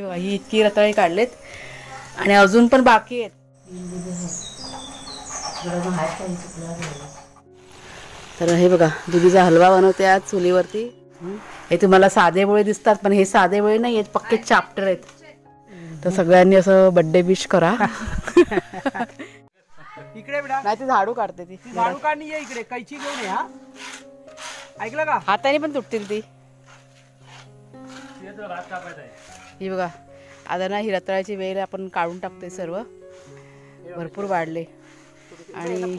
ही इतकी रताळी काढलेत आणि अजून पण बाकी आहेत. तर हे बघा दुधीचा हलवा बनवते आज चुलीवरती. हे तुम्हाला साधे पोळे दिसतात पण हे साधे पोळे नाही आहेत, पक्के चॅप्टर आहेत. तर सगळ्यांनी असं बर्थडे विश करा. इकडे बेटा नाही ती झाडू काढते, ती झाडू काढणी ये इकडे, कैची घेऊन ये. हा ऐकलं का? हाताने पण तुटतील ती. ही बघा आता ना ही रताळ्याची वेल आपण काढून टाकतोय सर्व, भरपूर वाढले. आणि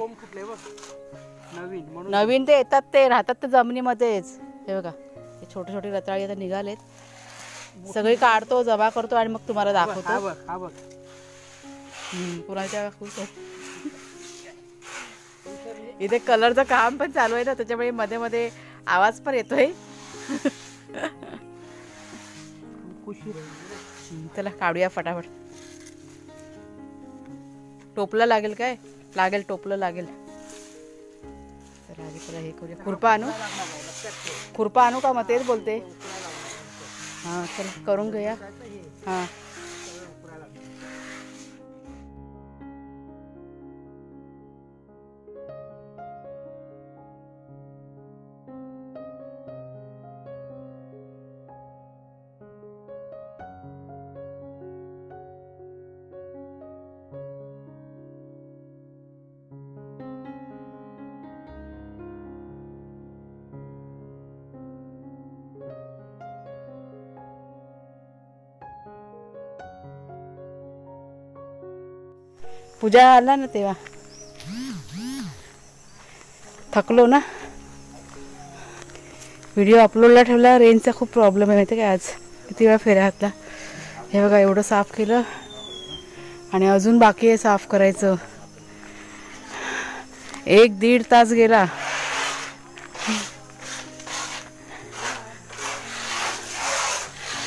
नवीन ते येतात ते राहतात ते जमिनीमध्येच. हे बघा हे छोटे छोटे रताळी आता निघालेत, सगळी काढतो जमा करतो आणि मग तुम्हाला दाखवतो. पुराच्या खुश आहे. इथे कलरचं काम पण चालू आहे ना, त्याच्यामुळे मध्ये मध्ये आवाज पण येतोय. चला काढूया फटाफट. टोपलं लागेल काय? लागेल, टोपलं लागेल. चला आधी चला हे करूया. खुरपा आणू का? मग तेच बोलते. हां चला करून घेऊया. हां पूजा आला ना तेव्हा थकलो ना. व्हिडिओ अपलोडला ठेवला, रेंजचा खूप प्रॉब्लेम आहे माहिती आहे का? आज किती वेळा फेऱ्या घातला. हे बघा एवढं साफ केलं आणि अजून बाकी आहे साफ करायचं. 1-1.5 तास गेला.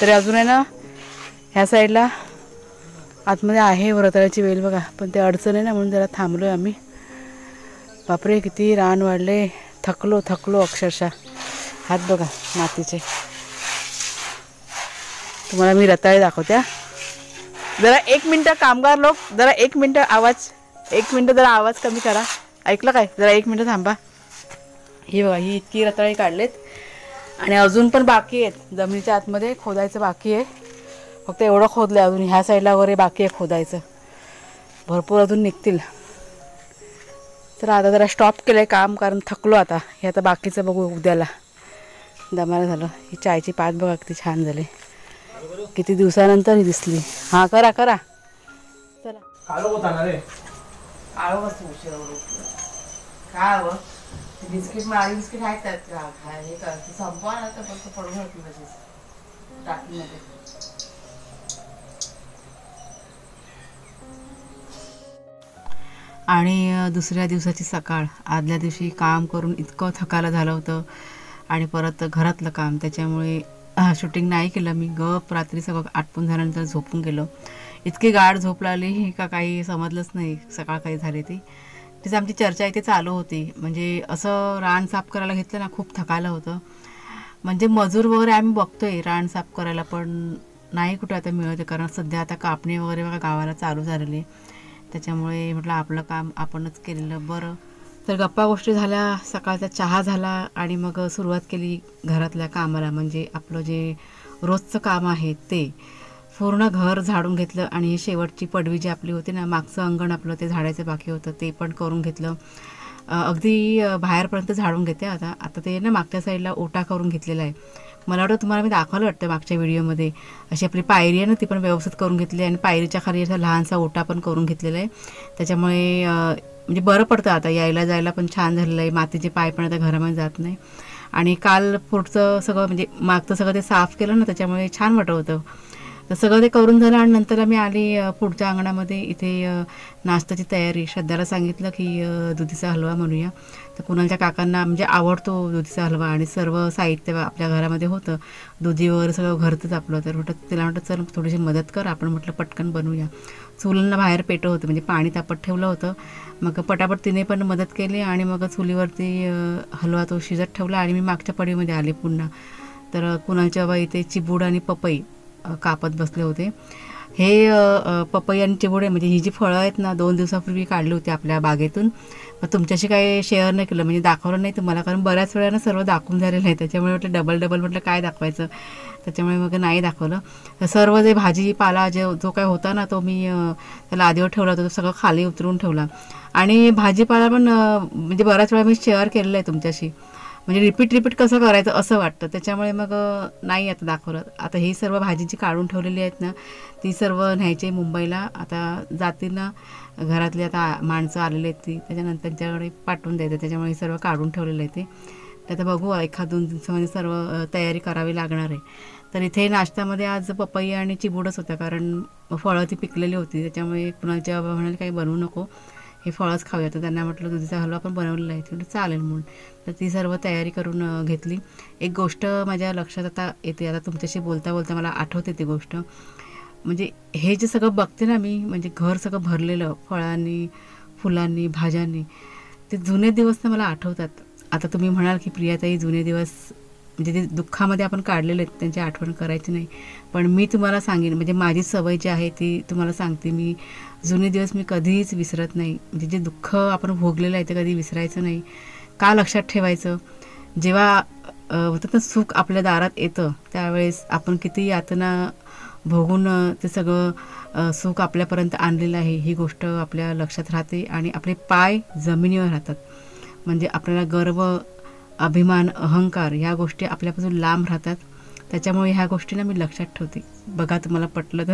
तरी अजून आहे ना ह्या साईडला आतमध्ये आहे रताळ्याची वेल बघा, पण ते अडचण आहे ना म्हणून जरा थांबलोय आम्ही. बापरे किती रान वाढले. थकलो अक्षरशः. हात बघा मातीचे. तुम्हाला मी रताळे दाखवते. जरा 1 मिनटं कामगार लोक, जरा 1 मिनटं आवाज, 1 मिनटं जरा आवाज कमी करा. ऐकलं काय? जरा 1 मिनटं थांबा. ही बघा ही इतकी रताळे काढलेत आणि अजून पण बाकी आहेत. जमिनीच्या आतमध्ये खोदायचं बाकी आहे. फक्त एवढं खोदलं आहे, अजून ह्या साईडला वगैरे बाकी आहे खोदायचं. भरपूर अजून निघतील. तर आता जरा स्टॉप केलं आहे काम, कारण थकलो आता. हे आता बाकीचं बघू उद्याला. दमाला झालं. ही चायची पात बघा किती छान झाली, किती दिवसानंतर ही दिसली. हां करा करा चला. काळो बसतो उशीर काय हवं बिस्किट माळी बिस्किट आहेत त्यात. हे कर संपवा ना तर फक्त पडून होती तशीच टाकीमध्ये. आणि दुसऱ्या दिवसाची सकाळ. आदल्या दिवशी काम करून इतकं थकायला झालं होतं आणि परत घरातलं काम, त्याच्यामुळे शूटिंग नाही केलं मी. गप रात्री सगळं आटपून झाल्यानंतर झोपून गेलो. इतकी गाढ झोप लागली का काही समजलंच नाही सकाळ काही झाली ती. तिचं आमची चर्चा इथे चालू होती. म्हणजे असं रान साफ करायला घेतलं ना, खूप थकायला होतं. म्हणजे मजूर वगैरे आम्ही बघतोय रान साफ करायला, पण नाही कुठं आता मिळते. कारण सध्या आता कापणी वगैरे बघा गावाला चालू झालेली आहे. त्याच्यामुळे म्हटलं आपलं काम आपणच केलेलं बरं. तर गप्पा गोष्टी झाल्या, सकाळचा चहा झाला आणि मग सुरुवात केली घरातल्या कामाला. म्हणजे आपलं जे रोजचं काम आहे ते पूर्ण घर झाडून घेतलं. आणि शेवटची पडवी जी आपली होती ना, मागचं अंगण आपलं ते झाडायचं बाकी होतं, ते पण करून घेतलं. अगदी बाहेरपर्यंत झाडून घेते आता ते ना मागच्या साईडला ओटा करून घेतलेला आहे. मला वाटतं तुम्हाला मी दाखवलं वाटतं मागच्या व्हिडिओमध्ये. अशी आपली पायरी आहे ना, ती पण व्यवस्थित करून घेतली आणि पायरीच्या खाली असा लहानसा ओटा पण करून घेतलेला आहे. त्याच्यामुळे म्हणजे बरं पडतं आता यायला जायला पण छान झालेलं आहे. मातीचे पाय पण आता घरामध्ये जात नाही. आणि काल पुढचं सगळं म्हणजे मागचं सगळं ते साफ केलं ना, त्याच्यामुळे छान वाटत होतं. तर सगळं ते करून झालं आणि नंतर आम्ही आली पुढच्या अंगणामध्ये. इथे नाश्त्याची तयारी. श्रद्धाला सांगितलं की दुधीचा हलवा म्हणूया. तर कुणालच्या काकांना म्हणजे आवडतो दुधीचा हलवा आणि सर्व साहित्य आपल्या घरामध्ये होतं. दुधी वगैरे सगळं घरचंच आपलं. तर तिला म्हटलं चल थोडीशी मदत कर, आपण म्हटलं पटकन बनवूया. चुलींना बाहेर पेटं होतं म्हणजे पाणी तापत ठेवलं होतं. मग पटापट तिने पण मदत केली आणि मग चुलीवरती हलवा तो शिजत ठेवला आणि मी मागच्या पडीमध्ये आले पुन्हा. तर कुणाच्या बाबा इथे चिबूड आणि पपई कापत बसले होते. हे पपई आणि चिबूड म्हणजे ही जी फळं आहेत ना 2 दिवसापूर्वी काढली होती आपल्या बागेतून. मग तुमच्याशी काही शेअर नाही केलं, म्हणजे दाखवलं नाही तुम्हाला, कारण बऱ्याच वेळा ना सर्व दाखवून झालेलं आहे. त्याच्यामुळे म्हटलं डबल म्हटलं काय दाखवायचं, त्याच्यामुळे मग नाही दाखवलं. तर सर्व जे भाजीपाला जो काय होता ना तो मी त्याला आधीवर ठेवला होता, तो सगळं खाली उतरून ठेवला. आणि भाजीपाला पण म्हणजे बऱ्याच वेळा मी शेअर केलेलं आहे तुमच्याशी, म्हणजे रिपीट कसं करायचं असं वाटतं. त्याच्यामुळे मग नाही आता दाखवलं. आता ही सर्व भाजी जी काढून ठेवलेली आहेत ना ती सर्व न्यायची मुंबईला. आता जातील ना घरातली आता माणसं आलेली आहेत ती, त्याच्यानंतर त्यांच्याकडे पाठवून द्यायचं. त्याच्यामुळे हे सर्व काढून ठेवलेलं आहे ते. आता बघू 1-2 दिवसामध्ये सर्व तयारी करावी लागणार आहे. तर इथे नाश्त्यामध्ये आज पपई आणि चिबूडच होत्या, कारण फळं ती पिकलेली होती. त्याच्यामुळे कुणाच्या म्हणाले काही बनवू नको, हे फळंच खाऊया. तर त्यांना म्हटलं दुधीचा हलवा पण बनवलेला आहे, म्हटलं चालेल म्हणून. तर ती सर्व तयारी करून घेतली. एक गोष्ट माझ्या लक्षात आता येते, आता तुमच्याशी बोलता बोलता मला आठवते ती गोष्ट. म्हणजे हे जे सगळं बघते ना मी, म्हणजे घर सगळं भरलेलं फळांनी, फुलांनी, भाज्यांनी, ते जुने दिवस ना मला आठवतात. आता तुम्ही म्हणाल की प्रियाताई जुने दिवस म्हणजे ते दुःखामध्ये आपण काढलेले आहेत, त्यांची आठवण करायची नाही. पण मी तुम्हाला सांगेन, म्हणजे माझी सवय जी आहे ती तुम्हाला सांगते, मी जुने दिवस मी कधीच विसरत नाही. म्हणजे जे दुःख आपण भोगलेलं आहे ते कधी विसरायचं नाही. का लक्षात ठेवायचं? जेव्हा होतं ना सुख आपल्या दारात येतं त्यावेळेस आपण किती यातना भोगून ते सगळं सुख आपल्यापर्यंत आणलेलं आहे ही गोष्ट आपल्या लक्षात राहते, आणि आपले पाय जमिनीवर राहतात. म्हणजे आपल्याला गर्व, अभिमान, अहंकार ह्या गोष्टी आपल्यापासून लांब राहतात. त्याच्यामुळे ह्या गोष्टींना मी लक्षात ठेवते. बघा तुम्हाला पटलं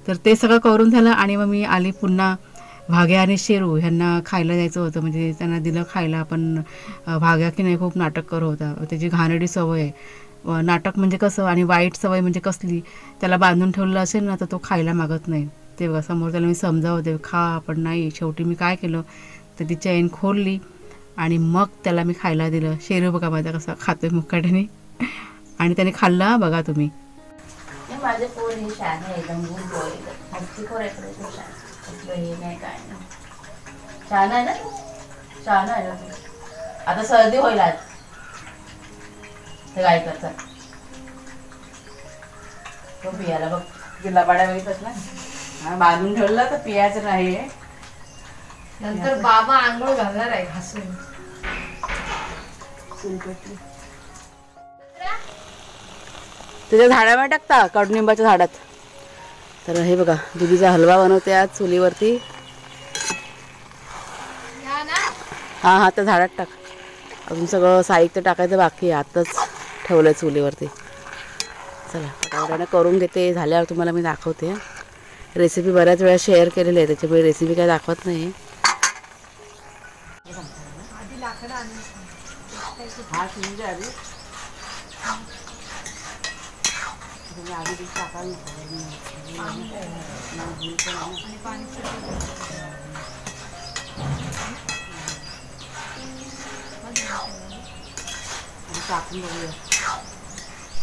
तर ते सगळं करून झालं. आणि मग मी आली पुन्हा. भाग्या आणि शेरू ह्यांना खायला जायचं होतं, म्हणजे त्यांना दिलं खायला. पण भाग्या की नाही खूप नाटक करत होता, त्याची घाणेरडी सवय आहे. नाटक म्हणजे कसं आणि वाईट सवय म्हणजे कसली, त्याला बांधून ठेवलं असेल ना तर तो खायला मागत नाही. ते बघा समोर त्याला मी समजावते खा, पण नाही. शेवटी मी काय केलं तर ती चैन खोलली आणि मग त्याला मी खायला दिलं. शेरू बघा माझा कसा खातोय मुकाट्याने, आणि त्याने खाल्ला बघा तुम्ही. माझे पोर हे शान आहे, एकदम गुड बॉय, हत्तीखोराकडे तो शान, कुठलं हे नाही काय नाही. छान आहे ना, छान आहे ना. आता सर्दी होईल आज, तर काय करतात तो पियाला बघ, गिल्ला पाड्या बघितलं ना, बांधून ठेवलं तर पियाचं नाही. नंतर बाबा आंघोळ घालणार आहे घासून. त्याच्या झाडामध्ये टाकता कडुनिंबाच्या झाडात. तर हे बघा दुधीचा हलवा बनवते आज चुलीवरती. हां तर झाडात टाक. अजून सगळं साहित्य टाकायचं बाकी आहे, आताच ठेवलं आहे चुलीवरती. चला पटापटाने करून घेते, झाल्यावर तुम्हाला मी दाखवते. रेसिपी बऱ्याच वेळा शेअर केलेली आहे, त्याच्यामुळे रेसिपी काय दाखवत नाही.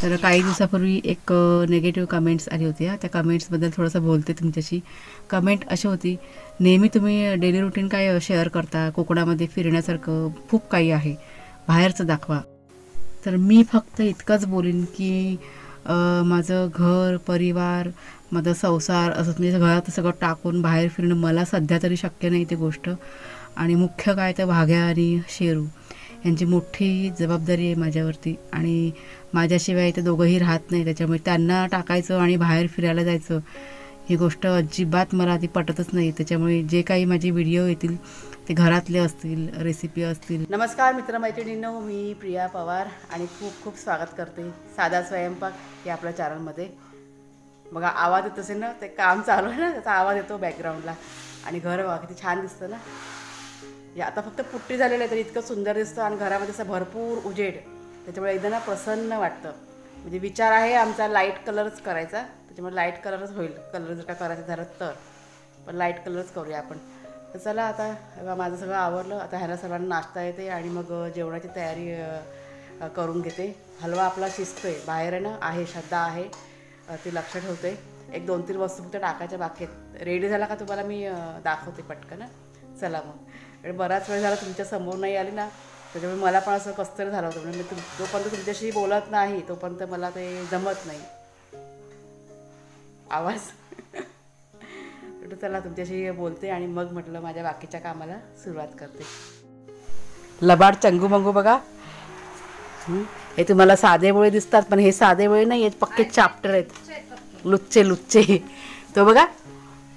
तर काही दिवसापूर्वी एक नेगेटिव्ह कमेंट्स आली होती. त्या कमेंट्सबद्दल थोडंसं बोलते तुमच्याशी. कमेंट अशी होती, नेहमी तुम्ही डेली रुटीन काय शेअर करता, कोकणामध्ये फिरण्यासारखं खूप काही आहे, बाहेरचं दाखवा. तर मी फक्त इतकंच बोलीन की माझं घर, परिवार, माझा संसार असं म्हणजे घरात सगळं टाकून बाहेर फिरणं मला सध्या तरी शक्य नाही ती गोष्ट. आणि मुख्य काय तर भाग्या आणि शेरू यांची मोठी जबाबदारी आहे माझ्यावरती, आणि माझ्याशिवाय ते दोघंही राहत नाही. त्याच्यामुळे त्यांना टाकायचं आणि बाहेर फिरायला जायचं ही गोष्ट अजिबात मला ती पटतच नाही. त्याच्यामुळे जे काही माझे व्हिडिओ येतील ते घरातले असतील, रेसिपी असतील. नमस्कार मित्रमैत्रिणींनो, मी प्रिया पवार आणि खूप खूप स्वागत करते साधा स्वयंपाक या आपल्या चॅनलमध्ये. बघा आवाज येत असेल ना, ते काम चालू आहे ना, त्याचा आवाज येतो बॅकग्राऊंडला. आणि घर बघा किती छान दिसतं ना. या आता फक्त पुट्टी झालेलं आहे तरी इतकं सुंदर दिसतं, आणि घरामध्ये असं भरपूर उजेड, त्याच्यामुळे एकदम ना प्रसन्न वाटतं. म्हणजे विचार आहे आमचा लाईट कलरच करायचा, त्याच्यामुळे लाईट कलरच होईल. कलर जर का करायचं झालं तर पण लाईट कलरच करूया आपण. तर चला आता माझं सगळं आवरलं. आता ह्याला सर्वांना नाश्ता येते आणि मग जेवणाची तयारी करून घेते. हलवा आपला शिजतो आहे, बाहेर आहे ना आहे, श्रद्धा आहे, ती लक्ष ठेवते. 1-2-3 वस्तू फक्त टाकायच्या बाकी आहेत. रेडी झाला का तुम्हाला मी दाखवते पटकन. चला मग, बराच वेळ झाला तुमच्या समोर नाही आली ना, त्याच्यामुळे मला पण असं कसतरी झालं होतं. म्हणजे मी जोपर्यंत तुमच्याशी बोलत नाही तोपर्यंत मला ते जमत नाही. आवाज चला तुमच्याशी बोलते आणि मग म्हटलं माझ्या बाकीच्या कामाला सुरुवात करते. लबाड चंगू मंगू बघा. हे तुम्हाला साधे बोळे दिसतात पण हे साधे बोळे नाही आहेत, पक्के चॅप्टर आहेत. लुच्चे लुच्चे. तो बघा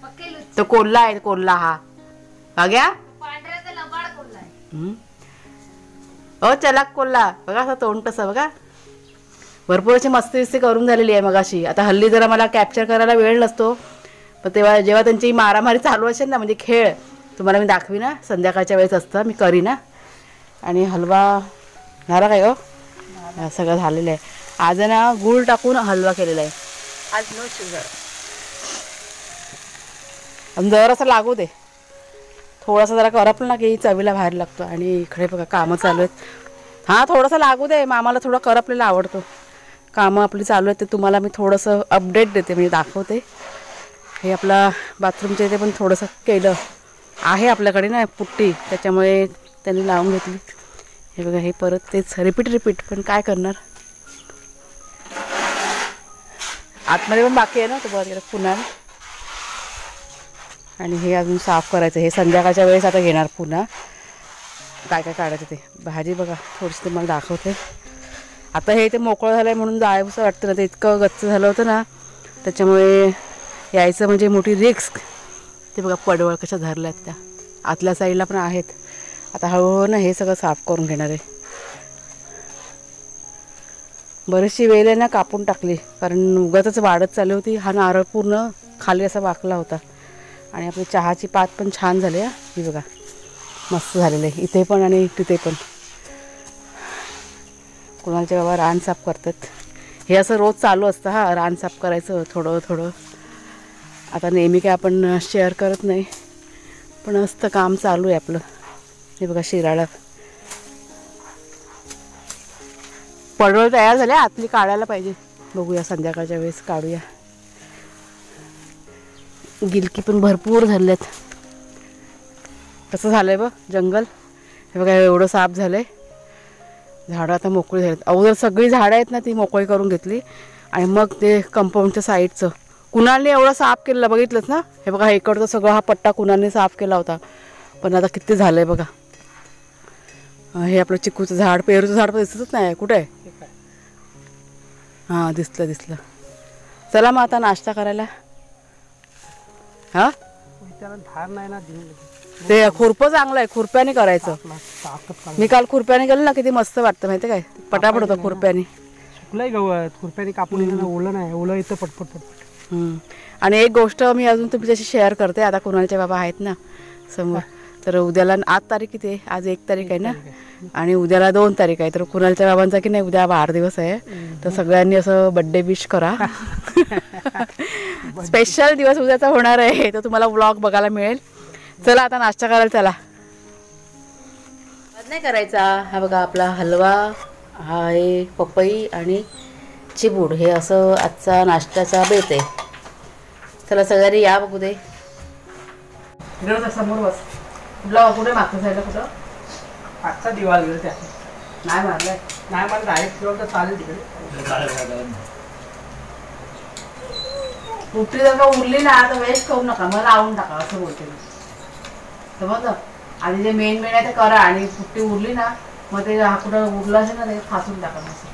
पक्के लुच्चे. तो कोल्हा आहे, कोल्हा हा बघ्या. पांढऱ्या तर लबाड कोल्हा आहे. चलाक कोल्हा बघा. असं तोंड कसं बघा. भरपूर अशी मस्ती विस्ती करून झालेली आहे मगाशी. आता हल्ली जरा मला कॅप्चर करायला वेळ नसतो, पण तेव्हा जेव्हा त्यांची मारामारी चालू असेल ना, म्हणजे खेळ तुम्हाला मी दाखवी ना, संध्याकाळच्या वेळेस असतं मी करी ना. आणि हलवा झाला काय हो? सगळं झालेलं आहे. आज ना गूळ टाकून हलवा केलेला आहे. आज नो शुगर. आणि जर असं लागू दे, थोडासा जरा करपला ना की चवीला बाहेर लागतो. आणि इकडे बघा कामं चालू आहेत. हां थोडंसं लागू दे, मामाला थोडं करपलेला आवडतो. कामं आपली चालू आहेत ते तुम्हाला मी थोडंसं अपडेट देते, म्हणजे दाखवते. हे आपला बाथरूमच्या इथे पण थोडंसं केलं आहे आपल्याकडे ना पुट्टी, त्याच्यामुळे त्यांनी लावून घेतली. हे बघा हे परत तेच रिपीट पण काय करणार. आतमध्ये पण बाकी आहे ना तो बघा पुन्हा. आणि हे अजून साफ करायचं. हे संध्याकाळच्या वेळेस आता घेणार पुन्हा. काय काय काढायचं ते. भाजी बघा थोडीशी ते मला दाखवते. आता हे ते मोकळं झालं आहे म्हणून जायचं वाटतं ना, ते इतकं गच्च झालं होतं ना, त्याच्यामुळे यायचं म्हणजे मोठी रिस्क. ते बघा पडवळ कशा धरल्या आहेत त्या. आतल्या साईडला पण आहेत. आता हळूहळू ना हे सगळं साफ करून घेणार आहे. बरीचशी वेल आहे ना कापून टाकली, कारण उगाचच वाढत चालली होती. हा नारळ पूर्ण खाली असा वाकला होता. आणि आपली चहाची पात पण छान झाली आहे. ही बघा मस्त झालेलं आहे इथे पण आणि तिथे पण. कुणालचे बाबा रान साफ करतात. हे असं रोज चालू असतं हा, रान साफ करायचं थोडं थोडं. आता नेहमी काय आपण शेअर करत नाही, पण असतं काम चालू आहे आपलं. हे बघा शिराळा पडवळ तयार झाले. आतली काढायला पाहिजे, बघूया संध्याकाळच्या वेळेस काढूया. गिलकी पण भरपूर झाल्यात. कसं झालंय बघ जंगल. हे बघा एवढं साफ झालंय. झाडं आता मोकळी झालीत. अगोदर सगळी झाडं आहेत ना ती मोकळी करून घेतली आणि मग ते कंपाऊंडच्या साईडचं कुणालने एवढं साफ केलेलं बघितलंच ना. हे बघा इकडचं सगळं हा पट्टा कुणालने साफ केला होता, पण आता किती झालंय बघा. हे आपलं चिकूचं झाड, पेरूचं झाड पण दिसतच नाही. कुठे आहे? हां दिसलं. चला मग आता नाश्ता करायला. हां धार नाही ना, ते खुरपं चांगलं आहे, खुरप्याने करायचं. मी काल खुरप्याने गेलो ना, किती मस्त वाटतं माहिती काय. पटापट होतं खुरप्याने. सुकलंय गवत खुरप्याने कापून येतं ना, ओलं नाही, ओलं येतं पटपट. आणि एक गोष्ट मी अजून तुमच्याशी शेअर करते. आता कुणालचे बाबा आहेत ना समोर, तर उद्याला 8 तारीख किती आहे, आज 1 तारीख आहे ना, आणि उद्याला 2 तारीख आहे. तर कुणालच्या बाबांचा की नाही उद्या वाढदिवस आहे, तर सगळ्यांनी असं बड्डे विश करा. स्पेशल दिवस उद्याचा होणार आहे, तर तुम्हाला व्लॉग बघायला मिळेल. चला आता नाश्ता करायला चला. नाही करायचा. हा बघा आपला हलवा, हा आहे पपई आणि चिबूड. हे असं आजचा नाश्त्याचा बेत आहे. चला सगळ्यांनी या बघू दे. इकडं समोर बस. कुठला कुठे मागच्या साईडला कुठं आजचा दिवाळ गेला त्या नाही मारलाय. नाही मला डायरेक्ट तर चालेल तिकडे. कुठली जर का उरली ना तर वेस्ट करू नका, मला लावून टाका असं बोलते मी. समजलं. आणि जे मेन आहे ते करा, आणि पुट्टी उरली ना मग ते हा कुठं उरलं असेल ना ते फासून टाका मस्त.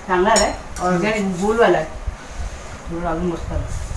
चांगला आहे ऑर्गॅनिक गुलवाला आहे. अजून मस्त आहे.